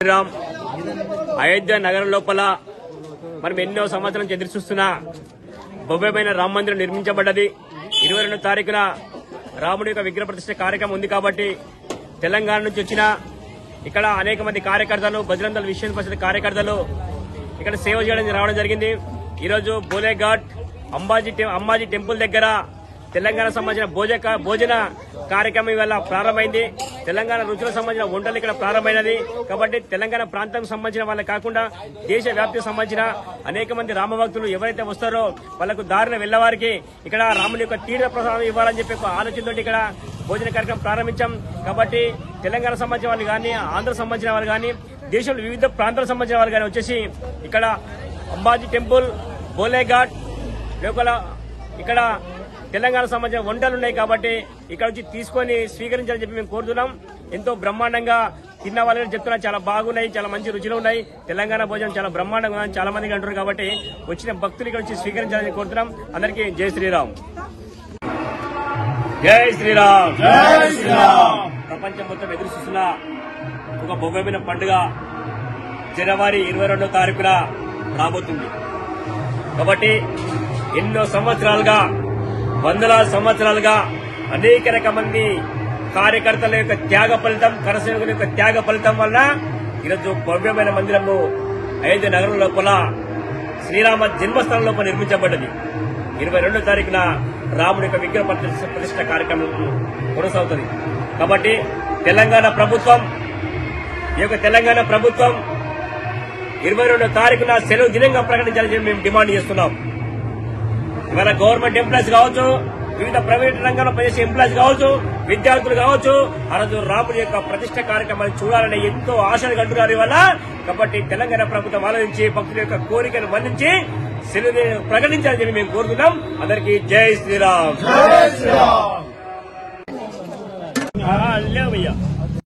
శ్రీరామ్ అయోధ్య నగరం లోపల మనం ఎన్నో సంవత్సరాల నుంచి ఎదురు చూస్తున్న భవ్యమైన రామ మందిరం నిర్మించబడ్డది. 22వ తారీఖున రాముడి యొక్క విగ్రహ ప్రతిష్ఠ కార్యక్రమం ఉంది కాబట్టి తెలంగాణ నుంచి వచ్చిన ఇక్కడ అనేక మంది కార్యకర్తలు, బజరంగ విశ్వ పరిషత్ కార్యకర్తలు ఇక్కడ సేవ చేయడానికి రావడం జరిగింది. ఈరోజు బోలేఘాట్ అంబాజీ టెంపుల్ దగ్గర తెలంగాణ సంబంధించిన భోజన కార్యక్రమం ఇవాళ ప్రారంభమైంది. తెలంగాణ రుచులకు సంబంధించిన వంటలు ఇక్కడ ప్రారంభమైనది. కాబట్టి తెలంగాణ ప్రాంతం సంబంధించిన వాళ్ళే కాకుండా దేశ వ్యాప్తికి సంబంధించిన అనేక మంది రామభక్తులు ఎవరైతే వస్తారో వాళ్లకు దారిన వెళ్లవారికి ఇక్కడ రాముని యొక్క తీర్థ ప్రసాదం ఇవ్వాలని చెప్పి ఆలోచనతో ఇక్కడ భోజన కార్యక్రమం ప్రారంభించాం. కాబట్టి తెలంగాణ సంబంధించిన వాళ్ళు కానీ, ఆంధ్ర సంబంధించిన వాళ్ళు కానీ, దేశంలో వివిధ ప్రాంతాలకు సంబంధించిన వాళ్ళు కానీ వచ్చేసి ఇక్కడ అంబాజీ టెంపుల్, బోలేఘాట్ లోపల ఇక్కడ తెలంగాణ సంబంధించిన వంటలు ఉన్నాయి కాబట్టి ఇక్కడ వచ్చి తీసుకొని స్వీకరించాలని చెప్పి మేము కోరుతున్నాం. ఎంతో బ్రహ్మాండంగా తిన్న వాళ్ళని చెప్తున్నా, చాలా బాగున్నాయి, చాలా మంచి రుచిలో ఉన్నాయి. తెలంగాణ భోజనం చాలా బ్రహ్మాండంగా ఉందని చాలా మందికి అంటున్నారు. కాబట్టి వచ్చిన భక్తులు ఇక్కడ వచ్చి స్వీకరించాలని కోరుతున్నాం. అందరికీ జై శ్రీరామ్, జై శ్రీరామ్, జై శ్రీరామ్. ప్రపంచం మొత్తం ఎదురు చూస్తున్న ఒక భవ్యమైన పండుగ జనవరి 22వ తారీఖున రాబోతుంది. కాబట్టి ఎన్నో సంవత్సరాలుగా, వందలాది సంవత్సరాలుగా అనేక రకమంది కార్యకర్తల యొక్క త్యాగ ఫలితం, కరసేవకుల యొక్క త్యాగ ఫలితం వల్ల ఈరోజు భవ్యమైన మందిరము అయోధ్య నగరం లోపల శ్రీరామ జన్మస్థలం లోపల నిర్మించబడ్డది. 22వ తారీఖున రాముడి యొక్క విగ్రహ ప్రతిష్ఠ కార్యక్రమం కొనసాగుతుంది. కాబట్టి తెలంగాణ ప్రభుత్వం 22వ తారీఖున సెలవు దినంగా ప్రకటించాలని మేము డిమాండ్ చేస్తున్నాం. ఇవాళ గవర్నమెంట్ ఎంప్లాయీస్ కావచ్చు, వివిధ ప్రైవేట్ రంగంలో పనిచేసే ఎంప్లాయీస్ కావచ్చు, విద్యార్థులు కావచ్చు, ఆ రోజు రాముడి యొక్క ప్రతిష్ఠ కార్యక్రమాన్ని చూడాలని ఎంతో ఆశలు కంటున్నారు ఇవాళ. కాబట్టి తెలంగాణ ప్రభుత్వం ఆలోచించి భక్తుల యొక్క కోరికను మన్నించి సెలవు ప్రకటించాలని చెప్పి మేము కోరుతున్నాం. అందరికీ జై శ్రీరామ్.